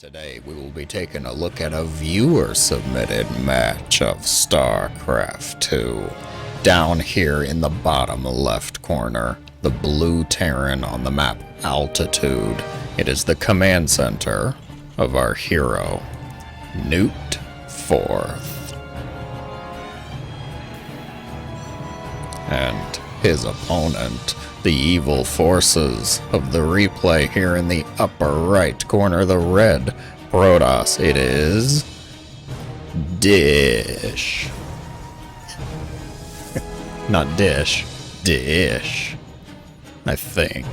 Today we will be taking a look at a viewer-submitted match of StarCraft 2. Down here in the bottom left corner, the blue Terran on the map Altitude. It is the command center of our hero, Newt 4th. And his opponent, the evil forces of the replay here in the upper right corner, the red Protoss. It is Dish. Not Dish, Dish. I think.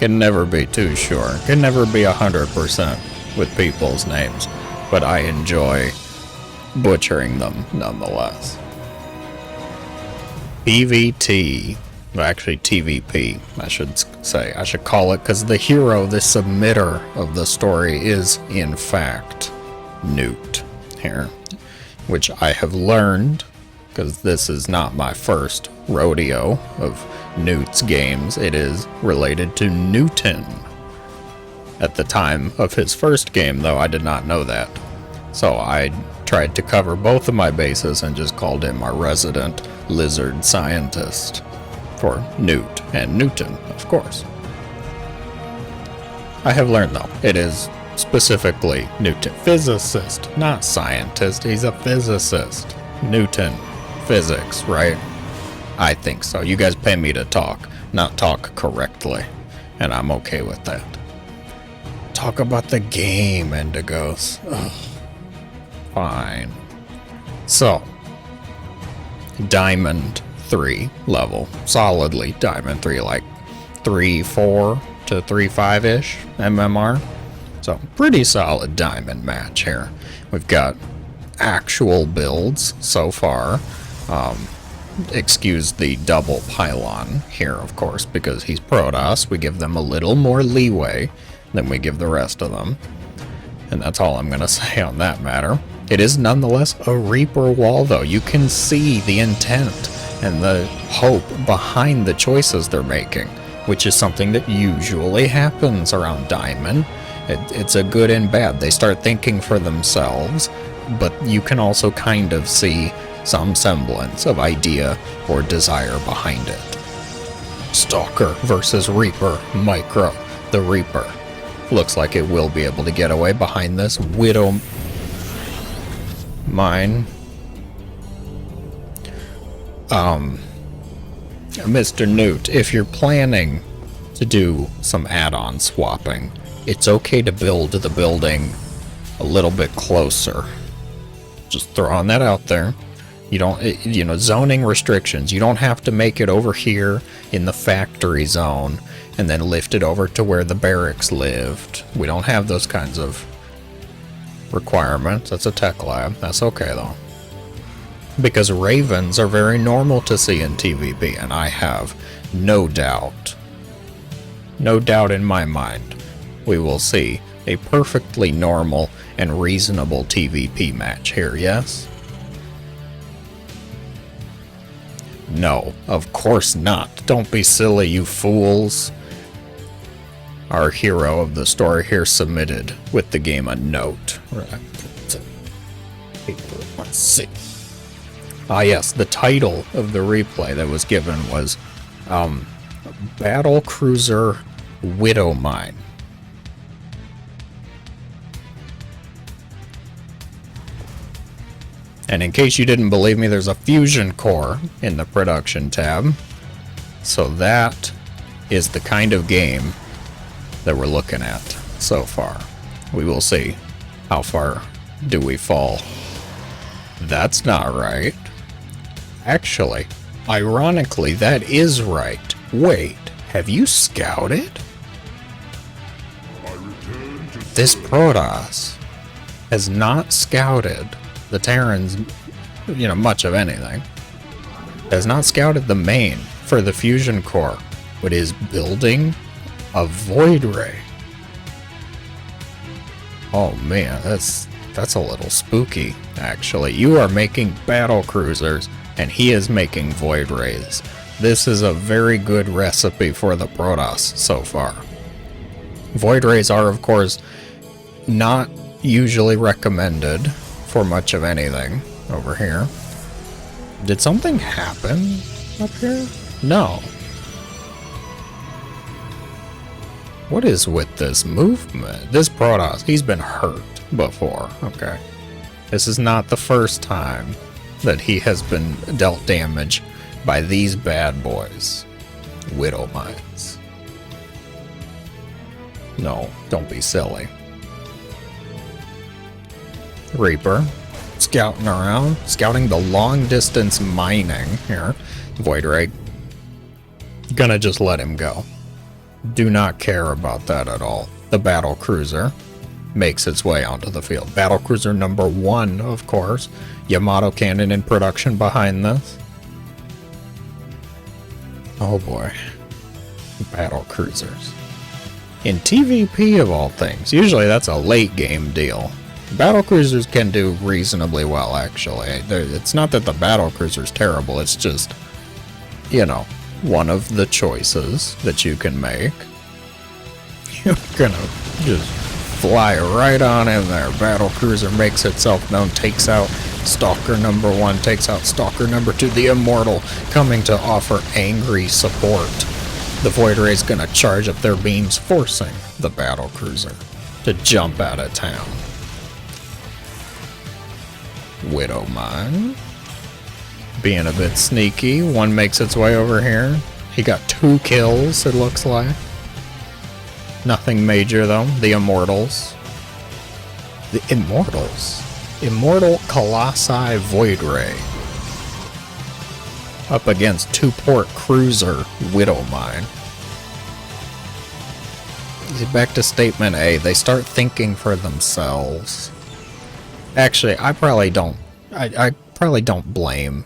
Can never be too sure. Can never be 100% with people's names, but I enjoy butchering them nonetheless. PVT. Actually, TVP, I should say. I should call it, because the hero, the submitter of the story, is, in fact, Newt here. Which I have learned, because this is not my first rodeo of Newt's games. It is related to Newton. At the time of his first game, though, I did not know that. So I tried to cover both of my bases and just called him our resident lizard scientist. For Newt and Newton, of course. I have learned, though, it is specifically Newton. Physicist, not scientist. He's a physicist. Newton. Physics, right? I think so. You guys pay me to talk, not talk correctly. And I'm okay with that. Talk about the game, Indigos. Ugh. Fine. So, Diamond 3 level, solidly Diamond 3, like 3-4 to 3-5-ish MMR. So pretty solid Diamond match here. We've got actual builds so far. Excuse the double pylon here, of course, because he's Protoss. We give them a little more leeway than we give the rest of them. And that's all I'm going to say on that matter. It is nonetheless a Reaper wall, though. You can see the intent and the hope behind the choices they're making, which is something that usually happens around Diamond. It's a good and bad. They start thinking for themselves, but you can also kind of see some semblance of idea or desire behind it. Stalker versus Reaper Micro. The Reaper looks like it will be able to get away behind this Widow Mine. Mr. Newt, if you're planning to do some add-on swapping, it's okay to build the building a little bit closer. Just throwing that out there. You don't, zoning restrictions. You don't have to make it over here in the factory zone and then lift it over to where the barracks lived. We don't have those kinds of requirements. That's a tech lab. That's okay, though. Because ravens are very normal to see in TVP, and I have no doubt in my mind, we will see a perfectly normal and reasonable TVP match here, yes? No, of course not. Don't be silly, you fools. Our hero of the story here submitted with the game a note. Let's see. Ah yes, the title of the replay that was given was Battle Cruiser Widow Mine. And in case you didn't believe me, there's a fusion core in the production tab. So that is the kind of game that we're looking at so far. We will see how far do we fall. That's not right. Actually, ironically, that is right. Wait, have you scouted? This Protoss has not scouted the Terrans, much of anything. Has not scouted the main for the fusion core, but is building a void ray. Oh man, that's a little spooky, actually. You are making battle cruisers, and he is making void rays. This is a very good recipe for the Protoss so far. Void Rays are, of course, not usually recommended for much of anything over here. Did something happen up here? No. What is with this movement? This Protoss, he's been hurt before, okay. This is not the first time that he has been dealt damage by these bad boys. Widow mines. No, don't be silly. Reaper, scouting around, scouting the long distance mining here. Void Ray, gonna just let him go. Do not care about that at all. The battle cruiser makes its way onto the field. Battle cruiser number 1, of course. Yamato cannon in production behind this. Oh boy. Battle cruisers. In TVP of all things, usually that's a late game deal. Battle cruisers can do reasonably well, actually. It's not that the battle cruiser's terrible, it's just, you know, one of the choices that you can make. You're gonna just fly right on in there. Battle cruiser makes itself known, takes out Stalker number 1, takes out Stalker number 2, the Immortal coming to offer angry support. The Void Ray's gonna charge up their beams, forcing the battle cruiser to jump out of town. Widow Mine being a bit sneaky. One makes its way over here. He got 2 kills, it looks like. Nothing major though. The Immortals. The Immortals? Immortal Colossi Void Ray. Up against 2-port cruiser Widow Mine. Back to statement A. They start thinking for themselves. Actually, I probably don't blame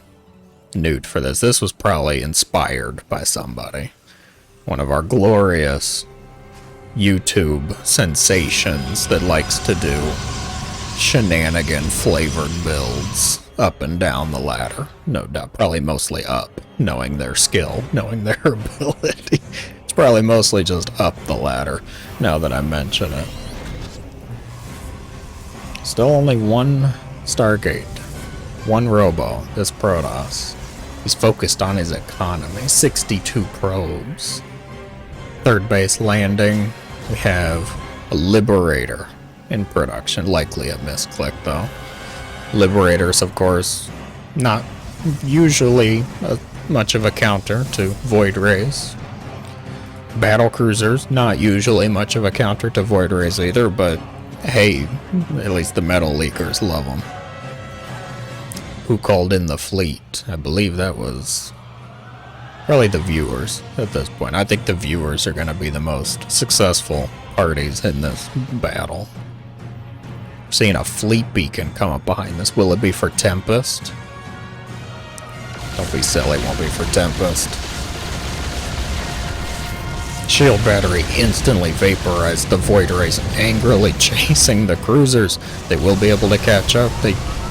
Newt for this. This was probably inspired by somebody. One of our glorious YouTube sensations that likes to do shenanigan flavored builds up and down the ladder. No doubt, probably mostly up, knowing their skill, knowing their ability. It's probably mostly just up the ladder, now that I mention it. Still only 1 Stargate, 1 Robo, this Protoss. He's focused on his economy, 62 probes. Third base landing, we have a Liberator in production, likely a misclick though. Liberators, of course, not usually much of a counter to Void Rays. Battle cruisers, not usually much of a counter to Void Rays either, but hey, at least the Metal Leakers love them. Who called in the fleet? I believe that was probably the viewers at this point. I think the viewers are going to be the most successful parties in this battle. Seeing a fleet beacon come up behind this. Will it be for Tempest? Don't be silly, it won't be for Tempest. Shield battery instantly vaporized. The Void Rays angrily chasing the cruisers. They will be able to catch up.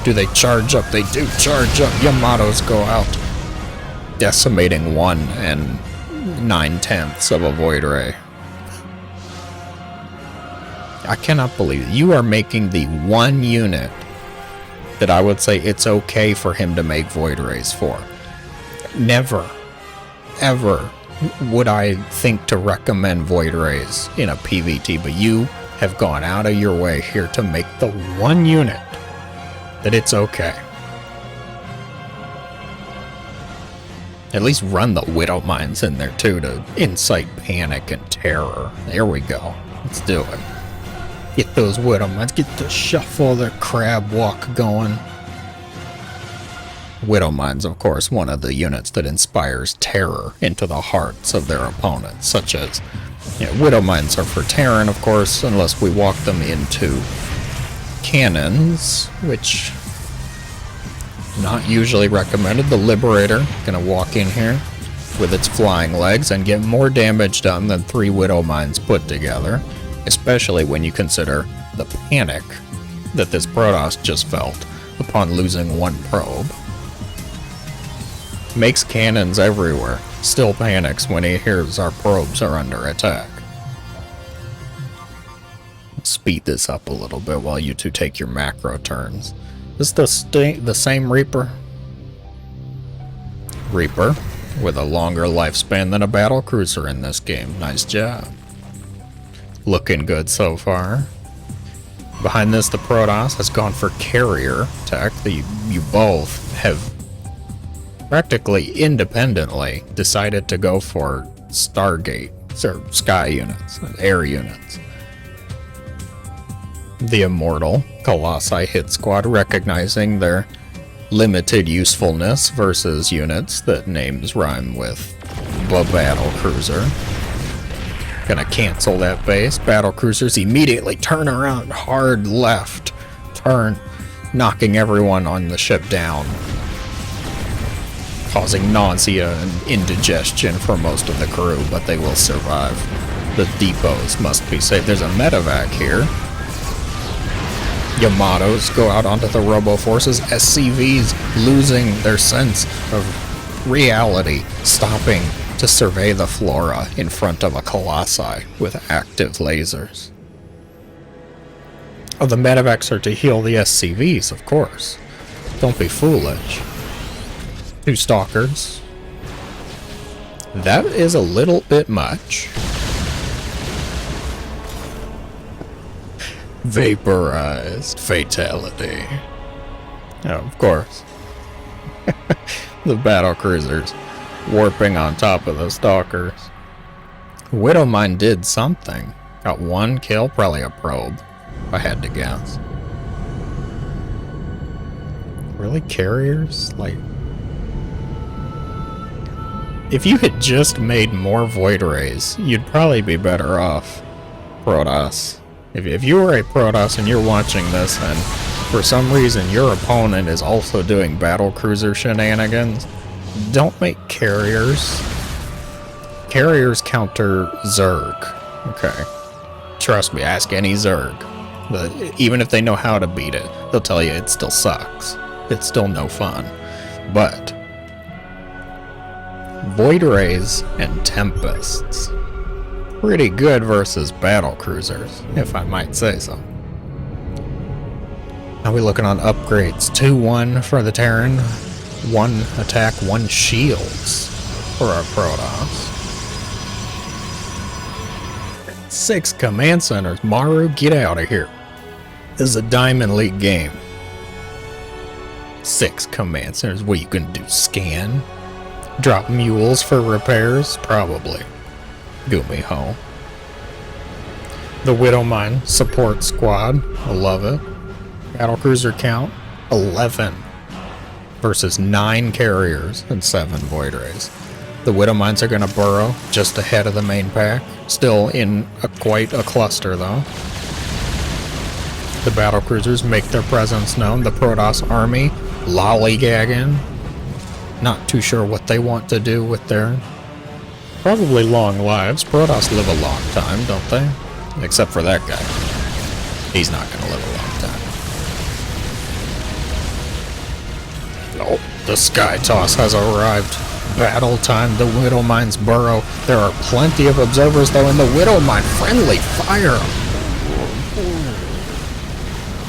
Do they charge up? They do charge up. Yamatos go out, decimating 1 and 9/10 of a Void Ray. I cannot believe it. You are making the 1 unit that I would say it's okay for him to make Void Rays for. Never, ever would I think to recommend Void Rays in a PvT, but you have gone out of your way here to make the 1 unit that it's okay. At least run the Widow Mines in there too to incite panic and terror. There we go. Let's do it. Get those Widow Mines, get the shuffle, the crab walk going. Widow Mines, of course, one of the units that inspires terror into the hearts of their opponents, such as, Widow Mines are for Terran, of course, unless we walk them into cannons, which not usually recommended. The Liberator gonna walk in here with its flying legs and get more damage done than 3 Widow Mines put together, especially when you consider the panic that this Protoss just felt upon losing 1 probe. Makes cannons everywhere, still panics when he hears our probes are under attack. speed this up a little bit while you two take your macro turns. Is this the same Reaper? Reaper, with a longer lifespan than a battle cruiser in this game. Nice job. Looking good so far. Behind this, the Protoss has gone for carrier tech. You both have practically independently decided to go for Stargate, or sky units, air units. The Immortal Colossi hit squad, recognizing their limited usefulness versus units that names rhyme with the battle cruiser. Gonna cancel that base. Battle cruisers immediately turn around, hard left turn, knocking everyone on the ship down, causing nausea and indigestion for most of the crew, but they will survive. The depots must be saved. There's a medevac here. Yamatos go out onto the robo forces. SCVs losing their sense of reality, stopping to survey the flora in front of a colossi with active lasers. Oh, the medevacs are to heal the SCVs, of course. Don't be foolish. 2 stalkers. That is a little bit much. Vaporized fatality. Oh, of course. The battle cruisers warping on top of the stalkers. Widowmine did something. Got 1 kill, probably a probe, if I had to guess. Really, carriers? Like, if you had just made more Void Rays, you'd probably be better off, Protoss. If you were a Protoss and you're watching this and for some reason your opponent is also doing battle cruiser shenanigans, don't make carriers. Carriers counter Zerg. Okay. Trust me, ask any Zerg. Even if they know how to beat it, they'll tell you it still sucks. It's still no fun. But Void Rays and Tempests, pretty good versus battle cruisers, if I might say so. Now we're looking on upgrades. 2-1 for the Terran. 1 attack, 1 shields for our Protoss. 6 command centers. Maru, get out of here. This is a Diamond League game. 6 command centers. What are you gonna do? Scan? Drop mules for repairs? Probably. Gumiho. The Widowmine support squad. I love it. Battle cruiser count 11 versus 9 carriers and 7 Void Rays. The Widowmines are going to burrow just ahead of the main pack. Still in quite a cluster though. The battle cruisers make their presence known. The Protoss army lollygagging. Not too sure what they want to do with their probably long lives. Protoss live a long time, don't they? Except for that guy. He's not going to live a long time. Oh, the Sky Toss has arrived. Battle time, the Widowmines burrow. There are plenty of observers though, and the Widowmine friendly fire.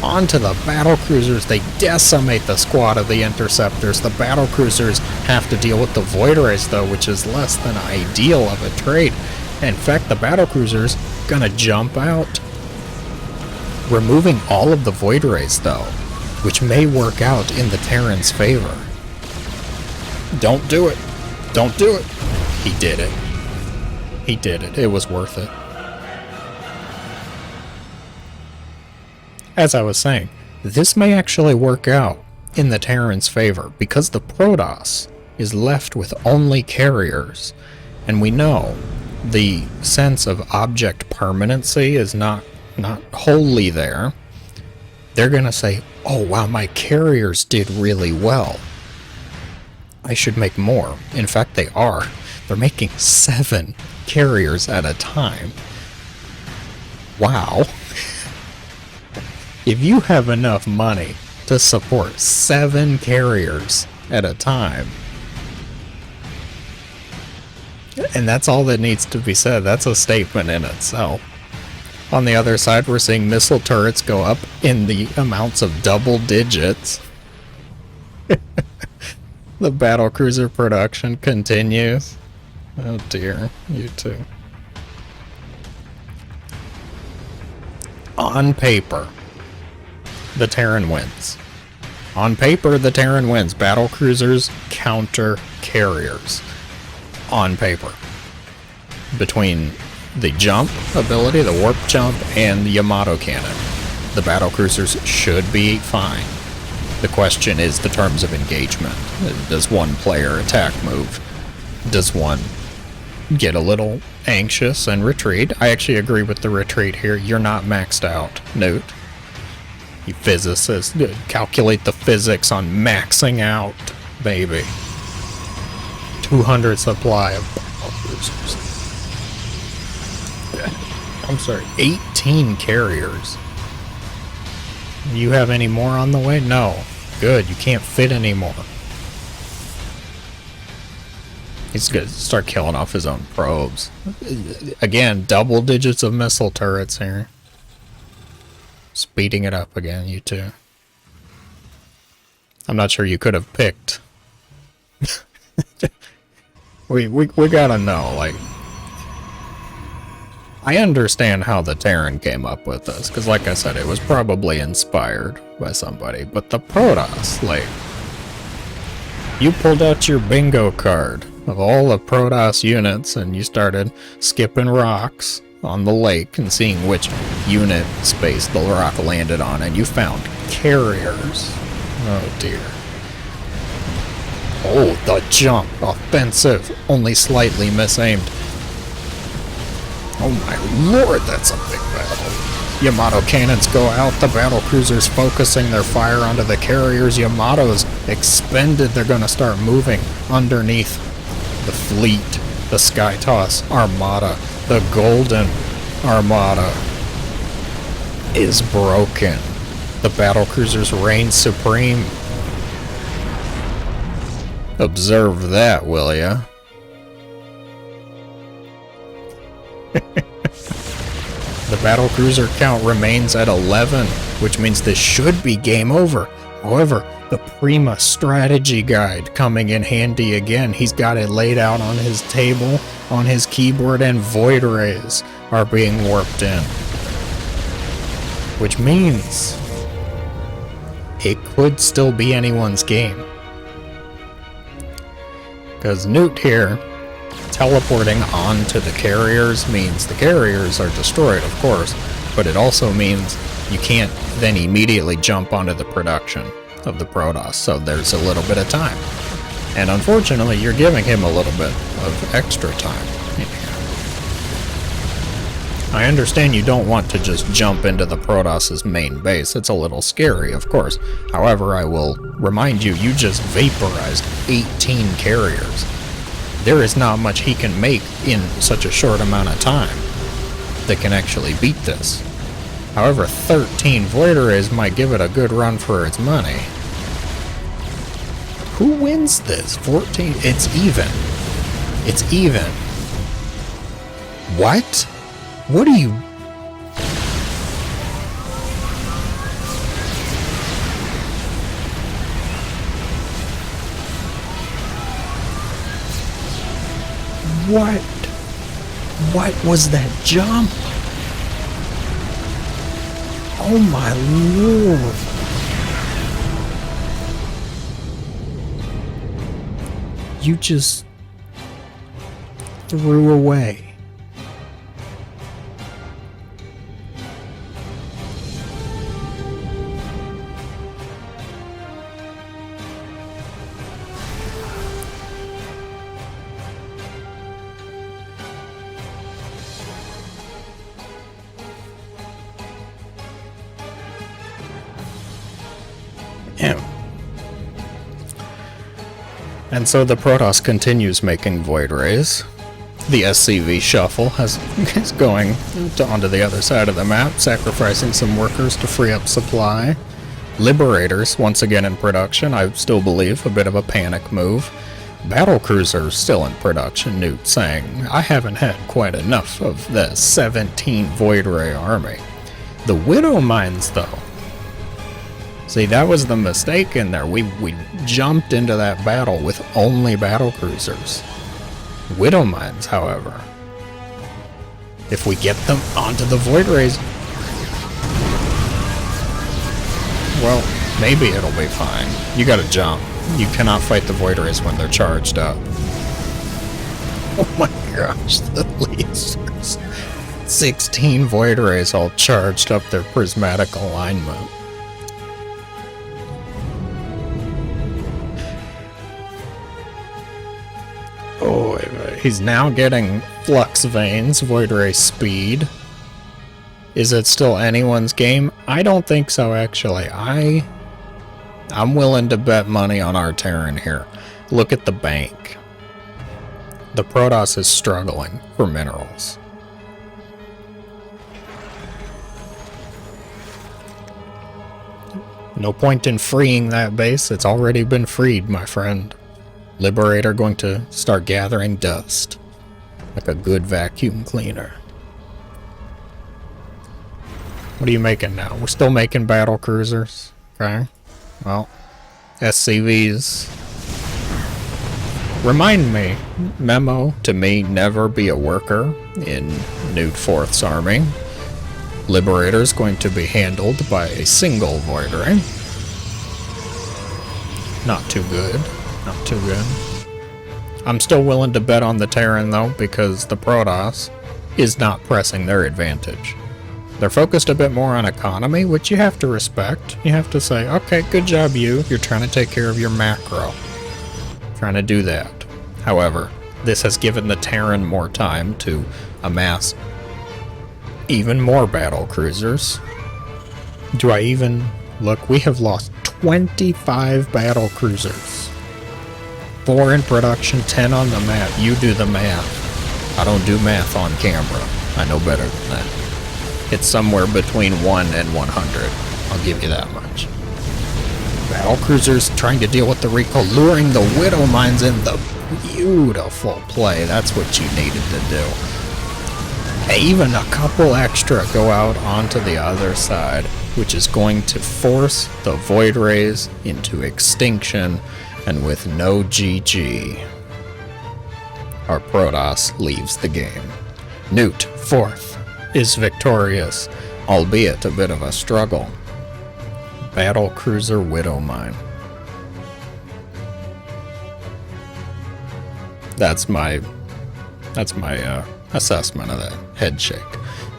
Onto the battle cruisers, they decimate the squad of the interceptors. The battle cruisers have to deal with the Void Rays though, which is less than ideal of a trade. In fact, the battle cruisers gonna jump out, removing all of the Void Rays though, which may work out in the Terran's favor. Don't do it. Don't do it. He did it. He did it. It was worth it. As I was saying, this may actually work out in the Terran's favor because the Protoss is left with only carriers, and we know the sense of object permanency is not wholly there. They're gonna say, oh wow, my carriers did really well. I should make more. In fact, they are. They're making 7 carriers at a time. Wow. If you have enough money to support 7 carriers at a time, and that's all that needs to be said, that's a statement in itself. On the other side, we're seeing missile turrets go up in the amounts of double digits. The battlecruiser production continues. Oh dear, you too. On paper, the Terran wins. On paper, the Terran wins. Battlecruisers counter carriers. On paper. Between the jump ability, the warp jump, and the Yamato cannon, the battlecruisers should be fine. The question is the terms of engagement. Does one player attack move? Does one get a little anxious and retreat? I actually agree with the retreat here. You're not maxed out, Newt. You physicists, calculate the physics on maxing out, baby. 200 supply of battlecruisers. I'm sorry, 18 carriers. You have any more on the way? No. Good, you can't fit anymore. He's gonna start killing off his own probes. Again, double digits of missile turrets here. Speeding it up again, you two. I'm not sure you could have picked. we gotta know, like... I understand how the Terran came up with this, because like I said, it was probably inspired by somebody, but the Protoss, like... You pulled out your bingo card of all the Protoss units, and you started skipping rocks on the lake and seeing which unit space the rock landed on, and you found carriers. Oh dear. Oh, the jump. Offensive. Only slightly misaimed. Oh my lord, that's a big battle. Yamato cannons go out, the battle cruisers focusing their fire onto the carriers. Yamato's expended, they're gonna start moving underneath the fleet. The Skytoss Armada, the Golden Armada is broken. The battle cruisers reign supreme. Observe that, will ya? The battlecruiser count remains at 11, which means this should be game over. However, the Prima strategy guide coming in handy again. He's got it laid out on his table, on his keyboard, and void rays are being warped in. Which means it could still be anyone's game. Because Newt here, teleporting onto the carriers means the carriers are destroyed, of course, but it also means you can't then immediately jump onto the production of the Protoss, so there's a little bit of time. And unfortunately, you're giving him a little bit of extra time. I understand you don't want to just jump into the Protoss's main base. It's a little scary, of course. However, I will remind you, you just vaporized 18 carriers. There is not much he can make in such a short amount of time that can actually beat this. However, 13 Void Rays might give it a good run for its money. Who wins this? 14? It's even. It's even. What? What are you... What was that jump? Oh my lord. You just threw away. And so the Protoss continues making Void Rays. The SCV shuffle is going onto the other side of the map, sacrificing some workers to free up supply. Liberators, once again in production, I still believe a bit of a panic move. Battlecruiser still in production, Newt saying, I haven't had quite enough of the 17 Void Ray army. The Widow Mines, though. See, that was the mistake in there. We jumped into that battle with only battlecruisers. Widow Mines, however, if we get them onto the Void Rays, well, maybe it'll be fine. You gotta jump. You cannot fight the Void Rays when they're charged up. Oh my gosh, the lasers. 16 Void Rays all charged up their prismatic alignment. Oh, he's now getting Flux Veins, Void Ray Speed. Is it still anyone's game? I don't think so, actually. I'm willing to bet money on our Terran here. Look at the bank. The Protoss is struggling for minerals. No point in freeing that base. It's already been freed, my friend. Liberator going to start gathering dust. Like a good vacuum cleaner. What are you making now? We're still making battle cruisers. Okay. Well, SCVs. Remind me, memo to me, never be a worker in Newt 4th's army. Liberator's going to be handled by a single Void Ray. Not too good. Not too good. I'm still willing to bet on the Terran, though, because the Protoss is not pressing their advantage. They're focused a bit more on economy, which you have to respect. You have to say, okay, good job you. You're trying to take care of your macro. Trying to do that. However, this has given the Terran more time to amass even more battle cruisers. Do I even... Look, we have lost 25 battle cruisers. 4 in production, 10 on the map. You do the math. I don't do math on camera. I know better than that. It's somewhere between 1 and 100. I'll give you that much. Battlecruisers trying to deal with the recall, luring the Widow Mines in. The beautiful play. That's what you needed to do. Even a couple extra go out onto the other side, which is going to force the Void Rays into extinction, and with no GG, our Protoss leaves the game. Newt, 4th, is victorious, albeit a bit of a struggle. Battle Cruiser Widow Mine. That's my assessment of that head shake.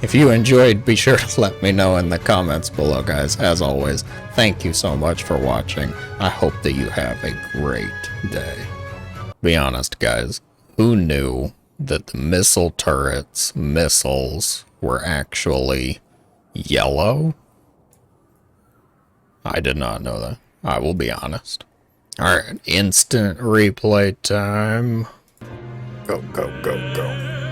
If you enjoyed, be sure to let me know in the comments below, guys. As always, thank you so much for watching. I hope that you have a great day. Be honest, guys, who knew that the missile turrets, missiles, were actually yellow? I did not know that. I will be honest. Alright, instant replay time. Go, go, go, go.